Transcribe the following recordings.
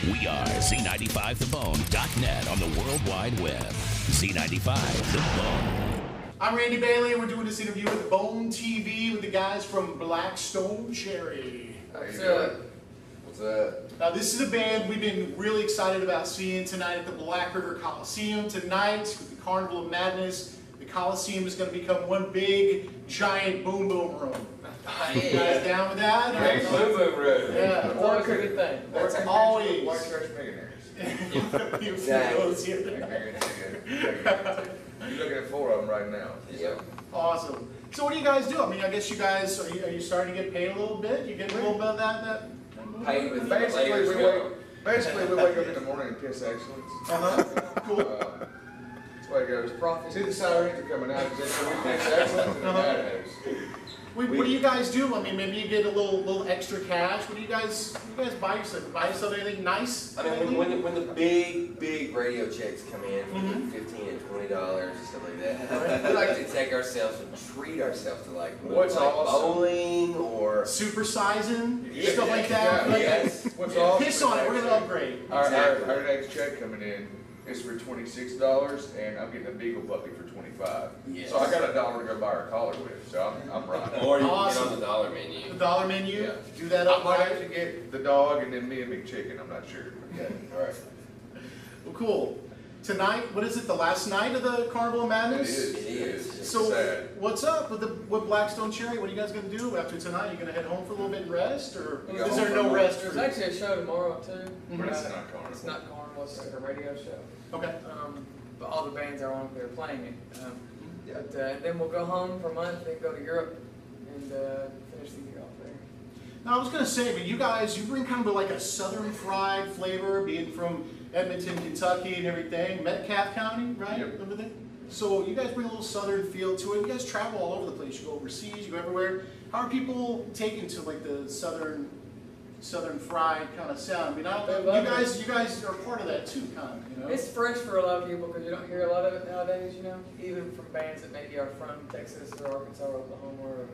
We are Z95TheBone.net on the World Wide Web. Z95 The Bone. I'm Randy Bailey, and we're doing this interview with Bone TV with the guys from Blackstone Cherry. What's up? What's up? Now, this is a band we've been really excited about seeing tonight at the Black River Coliseum. Tonight, with the Carnival of Madness, the Coliseum is going to become one big, giant boom boom room. You guys down with that? Big boom boom room. Yeah. It's always a good thing. That's always. White trash millionaires. Exactly. You're looking at 4 of them right now. Yep. Awesome. So what do you guys do? I mean, I guess you guys, are you starting to get paid a little bit? You get a little bit of that Paid with Basically, players we wake up in the morning and piss excellence. Cool. That's why it goes. See, the sirens are coming out. We piss excellence and the bad news. What do you guys do? I mean, maybe you get a little extra cash. What do you guys buy yourself? Buy yourself anything nice? I mean, when the big radio checks come in for $15 and $20 and stuff like that, we like to take ourselves and treat ourselves to like bowling or supersizing, stuff like that. Yes. What's awesome? Piss on it. We're gonna upgrade. Our next check coming in is for $26, and I'm getting a beagle puppy for $25. Yes. So I got $1 to go buy her collar with. So I'm right. Or you Awesome. can get on the dollar menu. The dollar menu. Yeah. Do that I up might right. actually get the dog and then me and McChicken. I'm not sure. Yeah. All right. Well, cool. Tonight, what is it? The last night of the Carnival of Madness. It is. It's So sad. what's up with Blackstone Cherry? What are you guys gonna do after tonight? You gonna head home for a little bit and rest, or We got is there home no for rest? There's For you? actually a show tomorrow too. But it's not carnival. It's not carnival. It's like a radio show. Okay. But all the bands are on there playing it. But then we'll go home for a month, then go to Europe and finish the year off there. Now I was gonna say, but you guys, you bring kind of like a southern fried flavor, being from Edmonton, Kentucky, and everything. Metcalfe County, right? Yep. Everything. So you guys bring a little southern feel to it. You guys travel all over the place. You go overseas, you go everywhere. How are people taking to like the southern fried kind of sound? I mean, you guys are part of that too, kind of. You know. It's fresh for a lot of people because you don't hear a lot of it nowadays. You know, even from bands that maybe are from Texas or Arkansas or Oklahoma or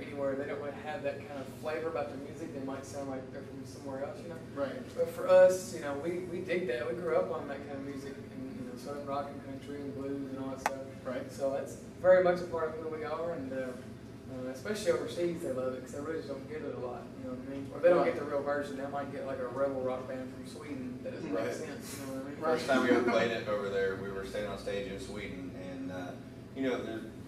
anywhere, they don't really have that kind of flavor about their music. They might sound like they're from somewhere else. You know. Right. But for us, we dig that. We grew up on that kind of music and southern rock and country and blues and all that stuff. Right. So that's very much a part of who we are, and especially overseas, they love it because they really just don't get it a lot. You know what I mean? Or they don't get the real version. They might get like a rebel rock band from Sweden that doesn't make sense. You know what I mean? First time we ever played it over there, we were staying on stage in Sweden, and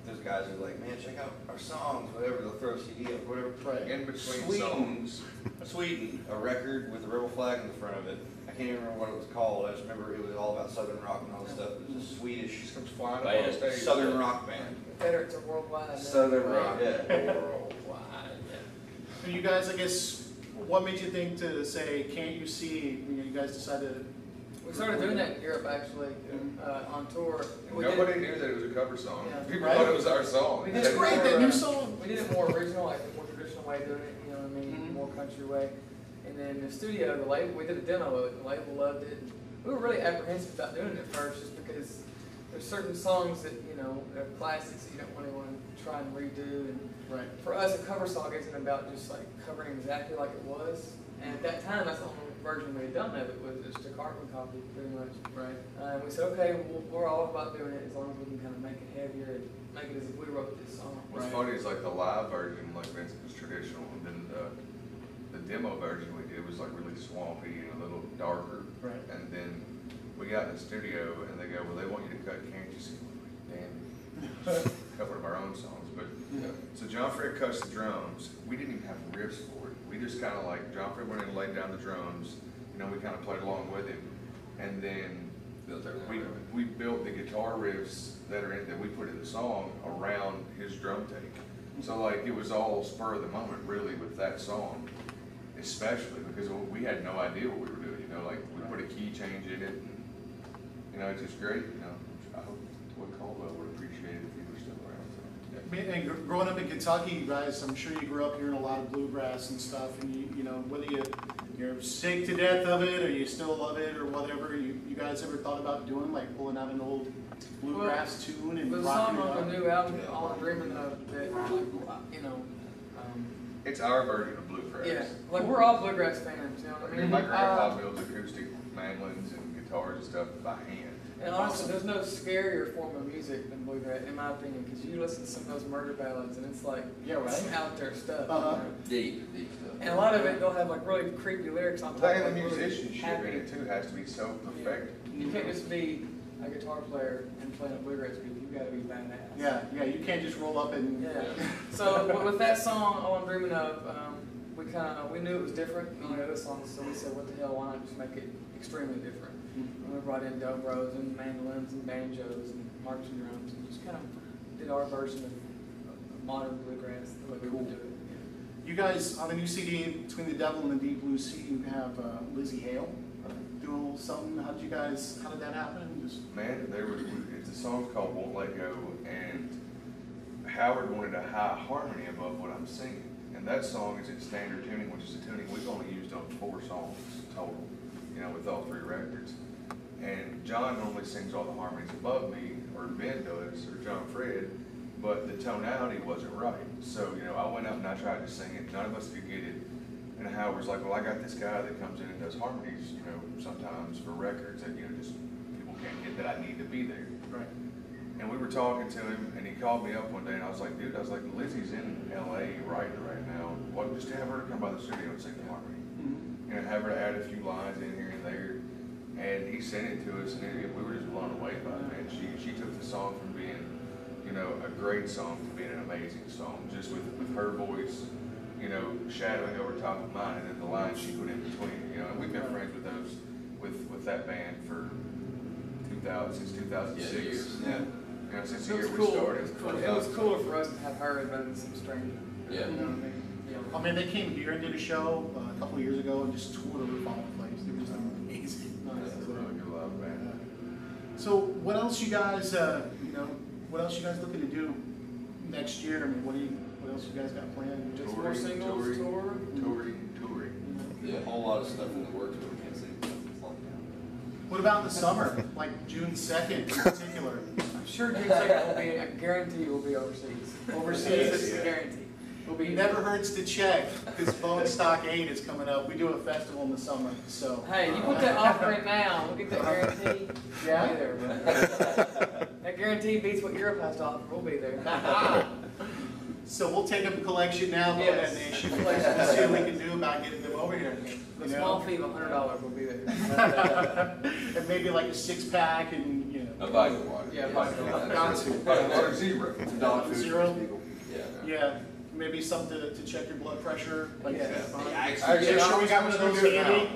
there's guys who are like, man, check out our songs, whatever. They'll throw a CD up, whatever. Right. In between Sweden, songs. Sweden, a record with a rebel flag in the front of it. I can't even remember what it was called. I just remember it was all about southern rock and all this stuff. It was a Swedish Comes flying up band, on stage. southern rock band. Confederates are worldwide. Southern rock, yeah. Worldwide. So you guys, I guess, what made you think to say, can't you see? You guys decided. We started doing that in Europe actually, on tour. Nobody knew that it was a cover song. Yeah. People Right. thought it was our song. We did It's it great, more, that new song. We did it more original, like a more traditional way of doing it, you know what I mean, more country way. And then the studio, the label, we did a demo of it, the label loved it. We were really apprehensive about doing it at first just because there's certain songs that, are classics that you don't really want to try and redo. And Right. for us, a cover song isn't about just like covering exactly like it was. And at that time, that's the only version we had done of it, was just a carbon copy, pretty much. Right. And we said, okay, we're all about doing it as long as we can kind of make it heavier and make it as if we wrote this song. What's funny is like the live version, like Vince, was traditional, and then the demo version we did was like really swampy and a little darker. Right. And then we got in the studio and they go, well, they want you to cut Can't You See? Damn, cover of our own songs. But so John Fred cuts the drums. We didn't even have riffs for it. We just kind of like John Fred went in and laid down the drums. We kind of played along with him, and then we built the guitar riffs that we put in the song around his drum take. So like it was all spur of the moment really with that song, especially because we had no idea what we were doing. Like we put a key change in it, and it's just great. I hope what Caldwell would appreciate it if he were still around. So. And growing up in Kentucky, you guys, I'm sure you grew up hearing a lot of bluegrass and stuff, and whether you're sick to death of it or you still love it or whatever, you guys ever thought about doing, like pulling out an old bluegrass tune and The rocking song it on out? the new album, All I'm Dreaming Of, that It's our version of bluegrass. Yeah, like we're all bluegrass fans, you know what I mean? My grandpa builds acoustic mandolins and guitars and stuff by hand. And honestly, there's no scarier form of music than bluegrass, in my opinion, because you listen to some of those murder ballads and it's like some out there stuff. You know? Deep stuff. And a lot of it, they'll have like really creepy lyrics on top. The Like musicianship in it too has to be so perfected. You can't just be a guitar player and playing a bluegrass group. You got to be badass. Yeah, you can't just roll up and. Yeah. So with that song, All I'm Dreaming Of, we knew it was different than the other songs, so we said, what the hell, why not just make it extremely different? And we brought in dobros and mandolins and banjos and marching drums and just kind of did our version of modern bluegrass the way we would do it. You guys, on the new CD, Between the Devil and the Deep Blue Sea, you have Lizzie Hale do a little something. How did that happen? Man, it's a song called Won't Let Go, and Howard wanted a high harmony above what I'm singing. And that song is in standard tuning, which is a tuning we've only used on 4 songs total, with all 3 records. And John normally sings all the harmonies above me, or Ben does, or John Fred, but the tonality wasn't right. So, I went up and I tried to sing it. None of us could get it. And Howard's like, well, I got this guy that comes in and does harmonies, sometimes for records that, just people can't get, that I need to be there. Right. And we were talking to him, and he called me up one day, and I was like, dude, Lizzie's in L.A. writing right now. Well, just have her come by the studio and sing the harmony. Have her to add a few lines in here and there. And he sent it to us, and we were just blown away by it, man. She took the song from being, a great song to being an amazing song, just with her voice, shadowing over top of mine, and then the lines she put in between. And we've been friends with those, with that band for since 2006. Yeah. Since the year we started. It was cooler for us to have her rather than some stranger. Yeah. You know what I mean? I mean, they came here and did a show a couple of years ago and just toured over all the place. It was amazing. So, what else you guys, what else you guys looking to do next year? I mean, what else you guys got planned? Just more singles, touring. Yeah, a whole lot of stuff in the works, but we can't say it's long now. What about in the summer, like June 2nd in particular? I'm sure June 2nd will be, I guarantee we'll be overseas. Overseas? This is a guarantee. It never hurts to check, because Bone Stock 8 is coming up. We do a festival in the summer, so. Hey, you put that offer in now, we'll get that guarantee. Yeah? We'll be there, bro. That guarantee beats what Europe has to offer, we'll be there. So we'll take up a collection now, go ahead and issue collection, and see what we can do about getting them over here. The small fee of $100 will be there. And maybe like a 6-pack and, A vodka water. Yeah, vodka water. Got to. Or zero. Zero? Yeah. Yeah, maybe something to check your blood pressure. Like Yeah. Make sure we got one of those handy.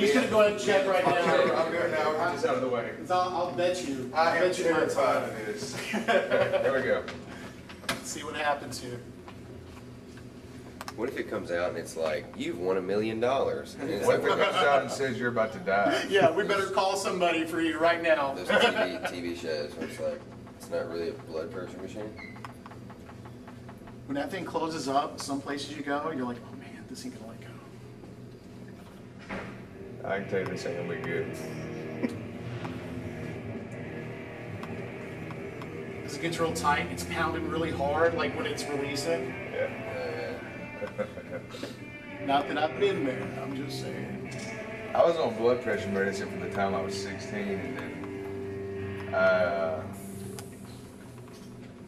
He's gonna go ahead and check right now. I'm good now, we're just out of the way. 'Cause I'll bet you. I am bet you my terrified time. of this. There we go. See what happens here. What if it comes out and it's like, you've won $1 million? And it's What if like it comes out and says you're about to die? Yeah, we better call somebody for you right now. those TV shows where it's like, it's not really a blood pressure machine. When that thing closes up, some places you go, you're like, oh man, this ain't gonna let go. I can tell you this ain't gonna be good. Because it gets real tight, it's pounding really hard, like when it's releasing. Yeah. Not that I've been there, I'm just saying. I was on blood pressure medicine from the time I was 16, and then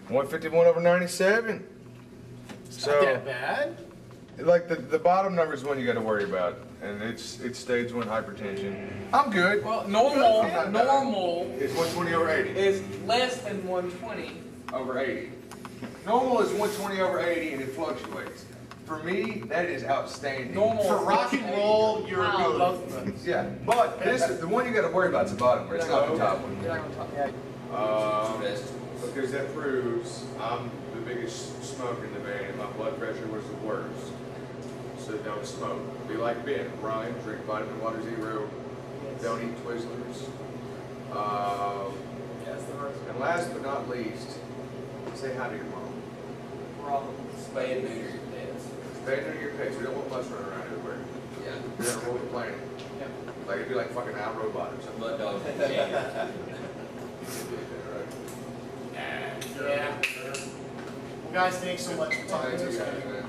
151/97. It's not that bad. Like the bottom number is one you got to worry about, and it's stage 1 hypertension. I'm good. Well, normal It's 120/80. is less than 120. Over 80. Normal is 120/80, and it fluctuates. For me, that is outstanding. Normal For rock and roll, you're Wow, good. both of us. Yeah, but the one you got to worry about is the bottom one. It's not the top one. You're not gonna talk, yeah. Because that proves I'm the biggest smoker in the band, and my blood pressure was the worst. So don't smoke. Be like Ben, run, drink vitamin water 0, don't eat Twizzlers. That's the first And last but not least, say hi to your mom. problem. Spay and neuter your pets. Stay near your pets. We don't want bus running around everywhere. Yeah. We're gonna roll the planet. Yeah. Like it'd be like fucking iRobot or something. Mud dogs. Yeah. Yeah. Well, guys, thanks so much for talking to us. Thank you, guys, man.